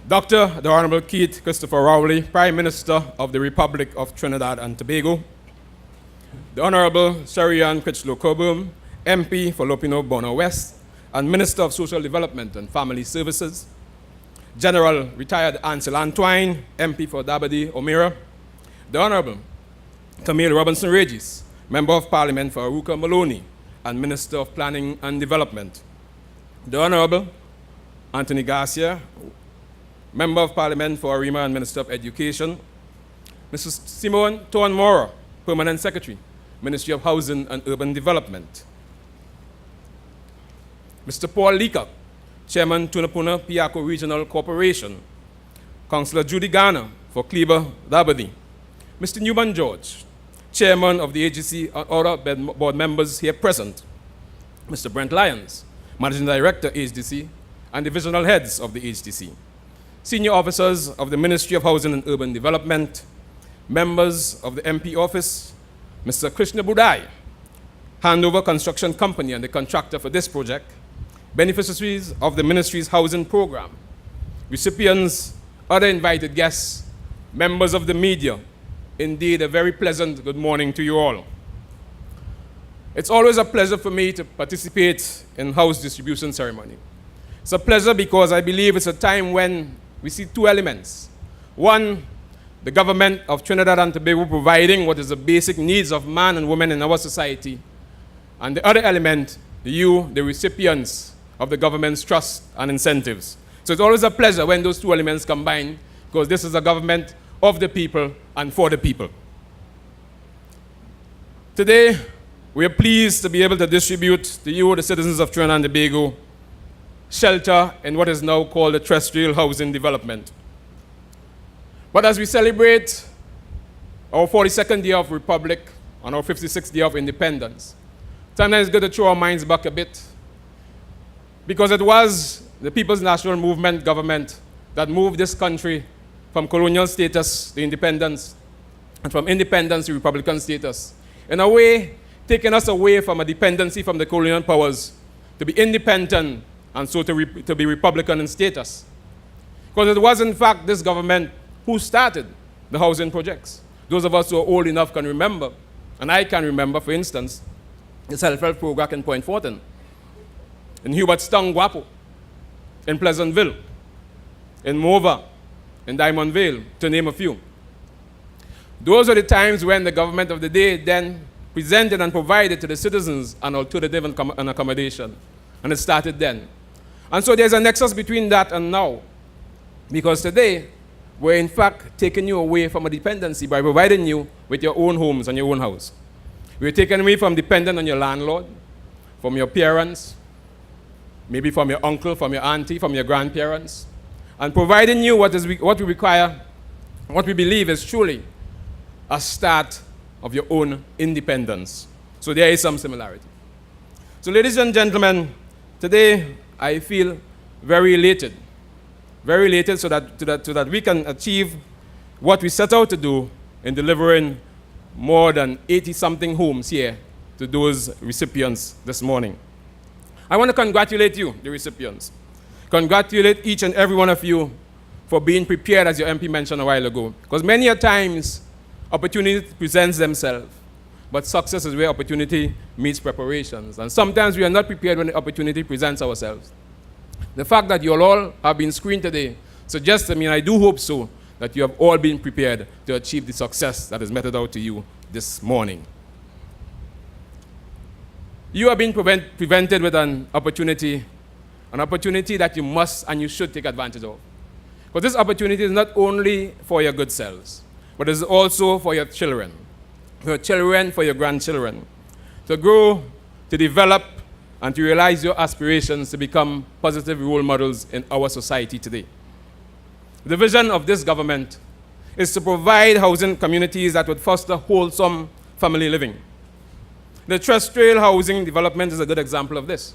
Dr. the Honorable Keith Christopher Rowley, Prime Minister of the Republic of Trinidad and Tobago, the Honorable Sherian Critchlow Coburn, MP for Lopino Bono West, and Minister of Social Development and Family Services, General Retired Ansel Antwine, MP for Dabadi O'Meara, the Honorable Camille Robinson Regis, Member of Parliament for Aruka Maloney, and Minister of Planning and Development, the Honorable Anthony Garcia, Member of Parliament for Arima and Minister of Education, Mrs. Simone Toan-Mora, Permanent Secretary, Ministry of Housing and Urban Development, Mr. Paul Leacock, Chairman, Tunapuna Piako Regional Corporation, Councillor Judy Garner for Cleaver Dabadi, Mr. Newman George, Chairman of the agency and other board members here present, Mr. Brent Lyons, Managing Director, HDC, and divisional heads of the HDC, senior officers of the Ministry of Housing and Urban Development, members of the MP office, Mr. Krishna Budai, Handover Construction Company and the contractor for this project, beneficiaries of the ministry's housing program, recipients, other invited guests, members of the media. Indeed, a very pleasant good morning to you all. It's always a pleasure for me to participate in house distribution ceremony. It's a pleasure because I believe it's a time when we see two elements. One, the government of Trinidad and Tobago providing what is the basic needs of man and woman in our society. And the other element, you, the recipients of the government's trust and incentives. So it's always a pleasure when those two elements combine, because this is a government of the people and for the people. Today, we are pleased to be able to distribute to you, the citizens of Trinidad and Tobago, shelter in what is now called the Trestrail housing development. But as we celebrate our 42nd year of Republic and our 56th year of independence, sometimes it's good to throw our minds back a bit, because it was the People's National Movement government that moved this country from colonial status to independence, and from independence to Republican status. In a way, taking us away from a dependency from the colonial powers to be independent and so to be Republican in status. Because it was, in fact, this government who started the housing projects. Those of us who are old enough can remember, and I can remember, for instance, the self-help program in Point Fortin, in Hubertstown, Guapo, in Pleasantville, in Mova, in Diamond Vale, to name a few. Those are the times when the government of the day then presented and provided to the citizens an alternative and accommodation. And it started then. And so there's a nexus between that and now. Because today, we're in fact taking you away from a dependency by providing you with your own homes and your own house. We're taking away from dependent on your landlord, from your parents, maybe from your uncle, from your auntie, from your grandparents, and providing you what we require, what we believe is truly a start of your own independence. So there is some similarity. So ladies and gentlemen, today I feel very elated so that we can achieve what we set out to do in delivering more than 80-something homes here to those recipients this morning. I want to congratulate you, the recipients. Congratulate each and every one of you for being prepared, as your MP mentioned a while ago. Because many a times, opportunity presents themselves, but success is where opportunity meets preparations. And sometimes we are not prepared when the opportunity presents ourselves. The fact that you all have been screened today suggests to me, and I do hope so, that you have all been prepared to achieve the success that is meted out to you this morning. You have been prevented with an opportunity that you must and you should take advantage of. But this opportunity is not only for your good selves, but it is also for your children, for your grandchildren, to grow, to develop, and to realize your aspirations to become positive role models in our society today. The vision of this government is to provide housing communities that would foster wholesome family living. The Trestrail housing development is a good example of this.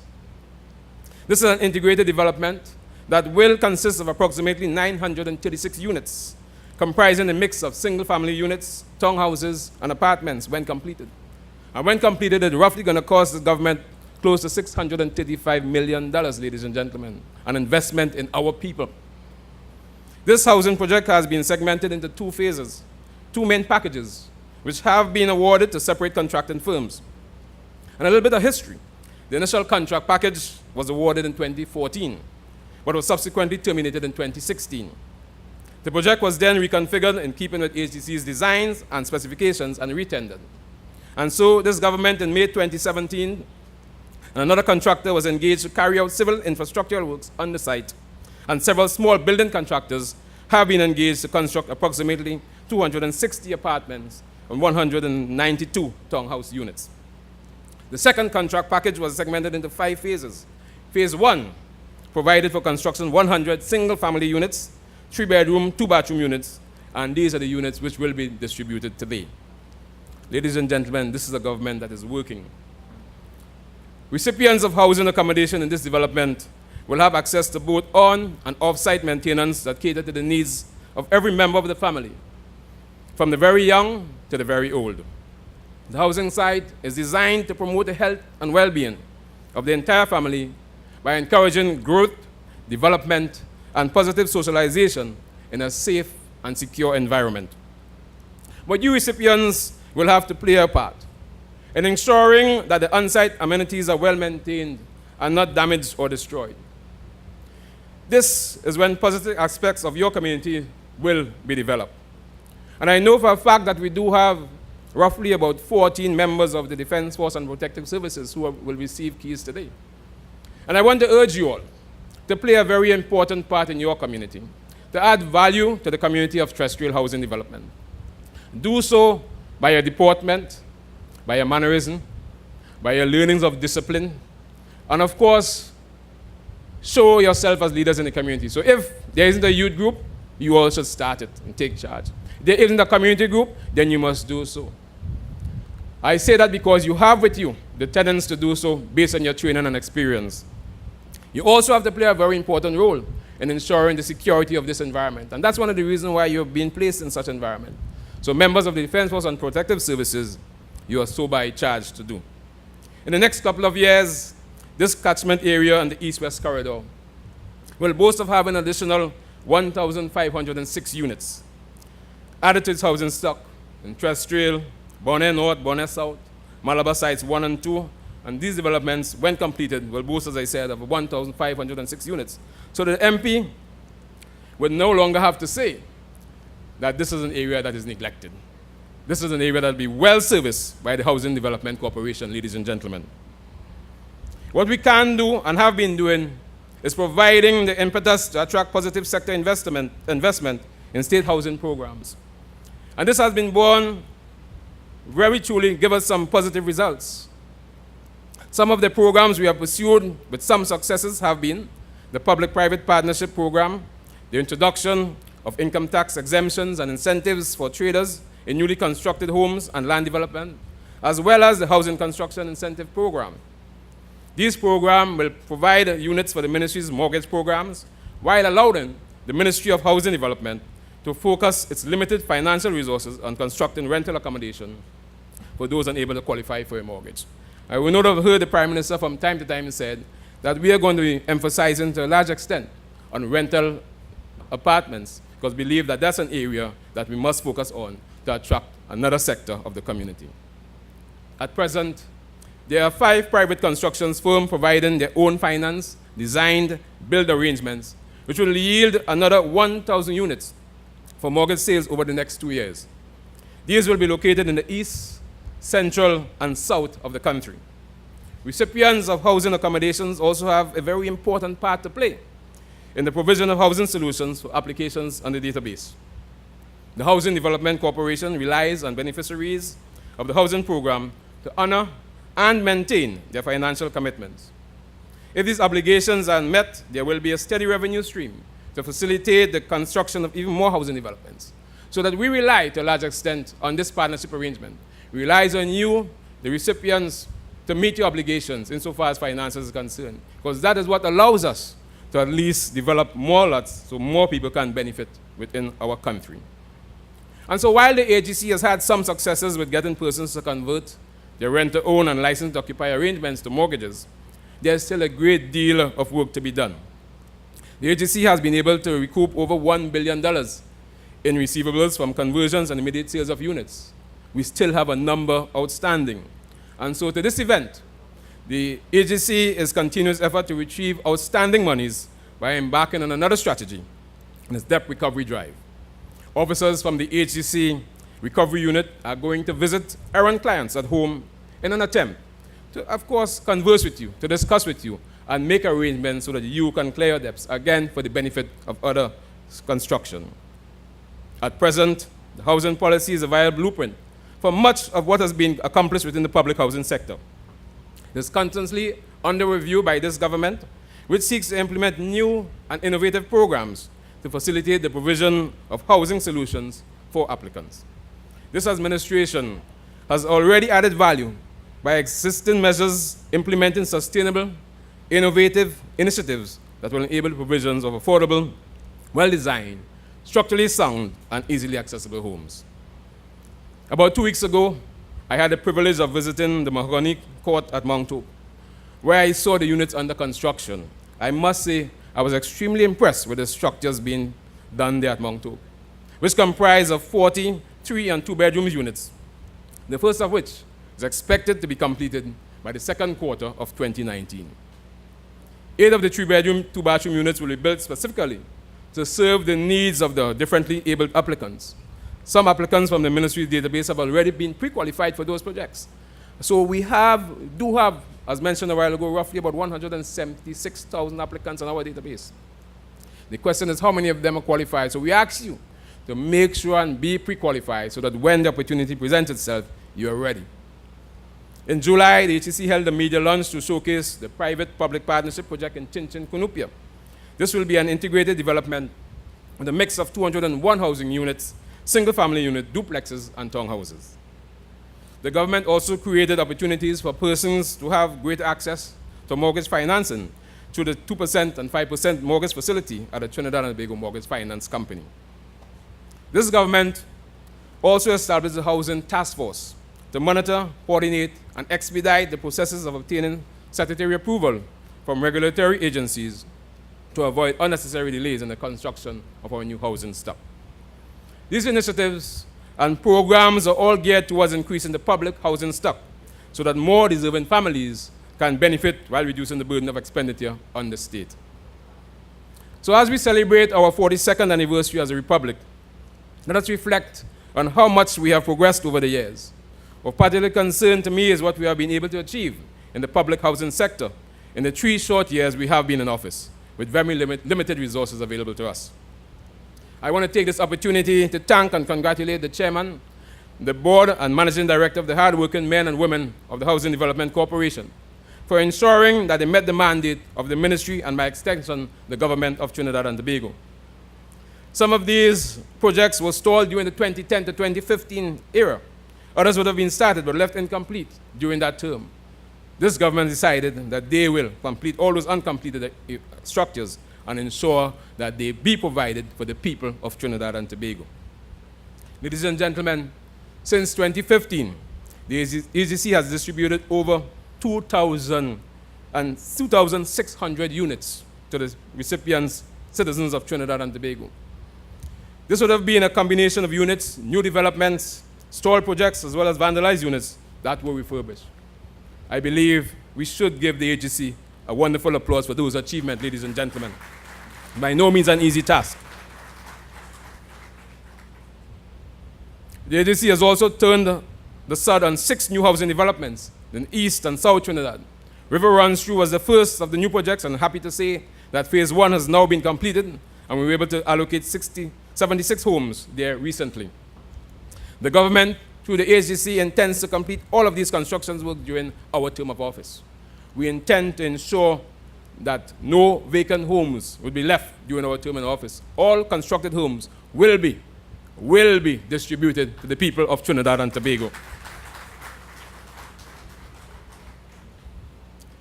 This is an integrated development that will consist of approximately 936 units, comprising a mix of single-family units, townhouses, and apartments when completed. And when completed, it's roughly going to cost the government close to $635 million, ladies and gentlemen, an investment in our people. This housing project has been segmented into two phases, two main packages, which have been awarded to separate contracting firms. And a little bit of history. The initial contract package was awarded in 2014, but was subsequently terminated in 2016. The project was then reconfigured in keeping with HDC's designs and specifications and retendered. And so this government in May 2017, another contractor was engaged to carry out civil infrastructural works on the site, and several small building contractors have been engaged to construct approximately 260 apartments and 192 townhouse units. The second contract package was segmented into 5 phases. Phase 1 provided for construction 100 single-family units, 3-bedroom, 2-bathroom units, and these are the units which will be distributed today. Ladies and gentlemen, this is a government that is working. Recipients of housing accommodation in this development will have access to both on- and off-site maintenance that cater to the needs of every member of the family, from the very young to the very old. The housing site is designed to promote the health and well-being of the entire family by encouraging growth, development, and positive socialization in a safe and secure environment. But you recipients will have to play a part in ensuring that the on-site amenities are well maintained and not damaged or destroyed. This is when positive aspects of your community will be developed. And I know for a fact that we do have roughly about 14 members of the Defense Force and Protective Services who will receive keys today. And I want to urge you all to play a very important part in your community, to add value to the community of Trestrail housing development. Do so by your deportment, by your mannerism, by your learnings of discipline, and of course, show yourself as leaders in the community. So if there isn't a youth group, you all should start it and take charge. If there isn't a community group, then you must do so. I say that because you have with you the tenets to do so based on your training and experience. You also have to play a very important role in ensuring the security of this environment. And that's one of the reasons why you're being placed in such an environment. So members of the Defense Force and Protective Services, you are so by charged to do. In the next couple of years, this catchment area and the east-west corridor will boast of having an additional 1,506 units added to its housing stock in Trestrail, Bonnet North, Bonnet South, Malabar Sites 1 and 2, and these developments, when completed, will boast, as I said, of 1,506 units. So the MP would no longer have to say that this is an area that is neglected. This is an area that will be well serviced by the Housing Development Corporation, ladies and gentlemen. What we can do and have been doing is providing the impetus to attract positive sector investment in state housing programs. And this has been born very truly, give us some positive results. Some of the programs we have pursued with some successes have been the Public-Private Partnership Program, the introduction of income tax exemptions and incentives for traders in newly constructed homes and land development, as well as the Housing Construction Incentive Program. These programs will provide units for the ministry's mortgage programs while allowing the Ministry of Housing Development to focus its limited financial resources on constructing rental accommodation for those unable to qualify for a mortgage. I will not have heard the Prime Minister from time to time said that we are going to be emphasizing to a large extent on rental apartments because we believe that that's an area that we must focus on to attract another sector of the community. At present, there are 5 private construction firms providing their own finance, designed, build arrangements, which will yield another 1,000 units for mortgage sales over the next 2 years. These will be located in the east, central, and south of the country. Recipients of housing accommodations also have a very important part to play in the provision of housing solutions for applications on the database. The Housing Development Corporation relies on beneficiaries of the housing program to honor and maintain their financial commitments. If these obligations are met, there will be a steady revenue stream to facilitate the construction of even more housing developments. So that we rely to a large extent on this partnership arrangement. We rely on you, the recipients, to meet your obligations insofar as finances is concerned. Because that is what allows us to at least develop more lots so more people can benefit within our country. And so while the AGC has had some successes with getting persons to convert their rent-to-own and license-to-occupy arrangements to mortgages, there's still a great deal of work to be done. The agency has been able to recoup over $1 billion in receivables from conversions and immediate sales of units. We still have a number outstanding. And so to this event, the agency is continuous effort to retrieve outstanding monies by embarking on another strategy, in its debt recovery drive. Officers from the HGC recovery unit are going to visit errand clients at home in an attempt to, of course, converse with you, to discuss with you, and make arrangements so that you can clear your debts, again, for the benefit of other construction. At present, the housing policy is a viable blueprint for much of what has been accomplished within the public housing sector. It is constantly under review by this government, which seeks to implement new and innovative programs to facilitate the provision of housing solutions for applicants. This administration has already added value by existing measures implementing sustainable, innovative initiatives that will enable provisions of affordable, well-designed, structurally sound, and easily accessible homes. About 2 weeks ago, I had the privilege of visiting the Mahogany Court at Mount Hope, where I saw the units under construction. I must say, I was extremely impressed with the structures being done there at Mount Hope, which comprise of 40 3- and 2-bedroom units, the first of which is expected to be completed by the second quarter of 2019. 8 of the 3-bedroom, 2-bathroom units will be built specifically to serve the needs of the differently abled applicants. Some applicants from the ministry's database have already been pre-qualified for those projects. So we do have, as mentioned a while ago, roughly about 176,000 applicants in our database. The question is how many of them are qualified. So we ask you to make sure and be pre-qualified so that when the opportunity presents itself, you are ready. In July, the HCC held a media launch to showcase the private-public partnership project in Chinchin, Kunupia. This will be an integrated development with a mix of 201 housing units, single-family units, duplexes, and townhouses. The government also created opportunities for persons to have greater access to mortgage financing through the 2% and 5% mortgage facility at the Trinidad and Tobago Mortgage Finance Company. This government also established a housing task force to monitor, coordinate, and expedite the processes of obtaining statutory approval from regulatory agencies to avoid unnecessary delays in the construction of our new housing stock. These initiatives and programs are all geared towards increasing the public housing stock so that more deserving families can benefit while reducing the burden of expenditure on the state. So as we celebrate our 42nd anniversary as a republic, let us reflect on how much we have progressed over the years. Of particular concern to me is what we have been able to achieve in the public housing sector in the 3 short years we have been in office, with very limited resources available to us. I want to take this opportunity to thank and congratulate the chairman, the board, and managing director of the hardworking men and women of the Housing Development Corporation for ensuring that they met the mandate of the ministry and, by extension, the government of Trinidad and Tobago. Some of these projects were stalled during the 2010 to 2015 era. Others would have been started but left incomplete during that term. This government decided that they will complete all those uncompleted structures and ensure that they be provided for the people of Trinidad and Tobago. Ladies and gentlemen, since 2015, the AGC has distributed over 2,600 units to the recipients, citizens of Trinidad and Tobago. This would have been a combination of units, new developments, stalled projects, as well as vandalized units that were refurbished. I believe we should give the agency a wonderful applause for those achievements, ladies and gentlemen. By no means an easy task. The agency has also turned the sod on 6 new housing developments in East and South Trinidad. River Runs Through was the first of the new projects, and I'm happy to say that phase 1 has now been completed, and we were able to allocate 76 homes there recently. The government, through the AGC, intends to complete all of these constructions work during our term of office. We intend to ensure that no vacant homes will be left during our term in office. All constructed homes will be distributed to the people of Trinidad and Tobago.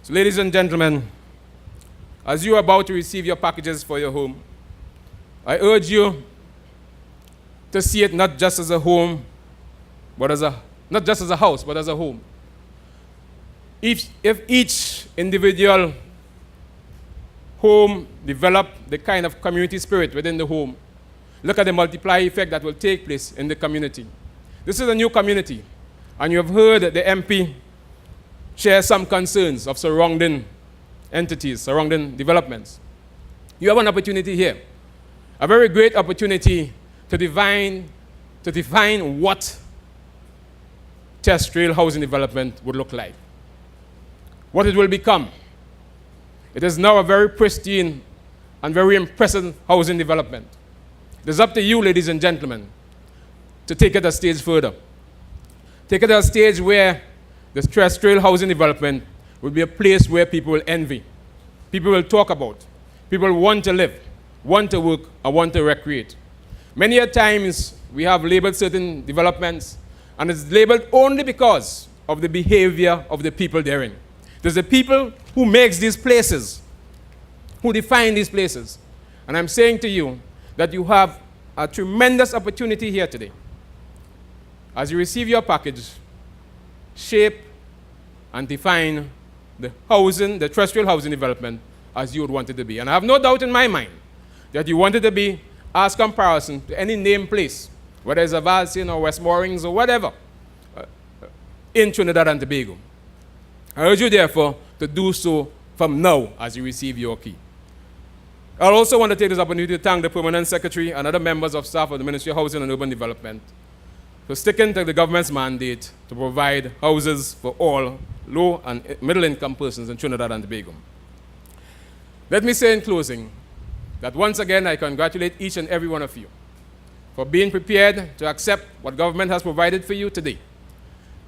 So, ladies and gentlemen, as you are about to receive your packages for your home, I urge you to see it not just as a home, but not just as a house, but as a home. If each individual home develop the kind of community spirit within the home, look at the multiplier effect that will take place in the community. This is a new community, and you have heard the MP share some concerns of surrounding entities, surrounding developments. You have an opportunity here, a very great opportunity to define what Trestrail housing development would look like, what it will become. It is now a very pristine and very impressive housing development. It is up to you, ladies and gentlemen, to take it a stage further. Take it to a stage where the Trestrail housing development will be a place where people will envy, people will talk about, people want to live, want to work, and want to recreate. Many a times we have labeled certain developments, and it's labeled only because of the behavior of the people therein. There's the people who makes these places, who define these places. And I'm saying to you that you have a tremendous opportunity here today. As you receive your package, shape and define the housing, the Trestrail housing development as you would want it to be. And I have no doubt in my mind that you want it to be as comparison to any named place, whether it's a Valsin or West Moorings or whatever, in Trinidad and Tobago. I urge you, therefore, to do so from now as you receive your key. I also want to take this opportunity to thank the Permanent Secretary and other members of staff of the Ministry of Housing and Urban Development for sticking to the government's mandate to provide houses for all low and middle-income persons in Trinidad and Tobago. Let me say in closing that once again I congratulate each and every one of you for being prepared to accept what government has provided for you today.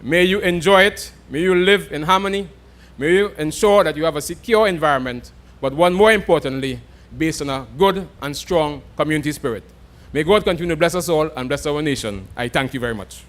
May you enjoy it, may you live in harmony, may you ensure that you have a secure environment, but one more importantly, based on a good and strong community spirit. May God continue to bless us all and bless our nation. I thank you very much.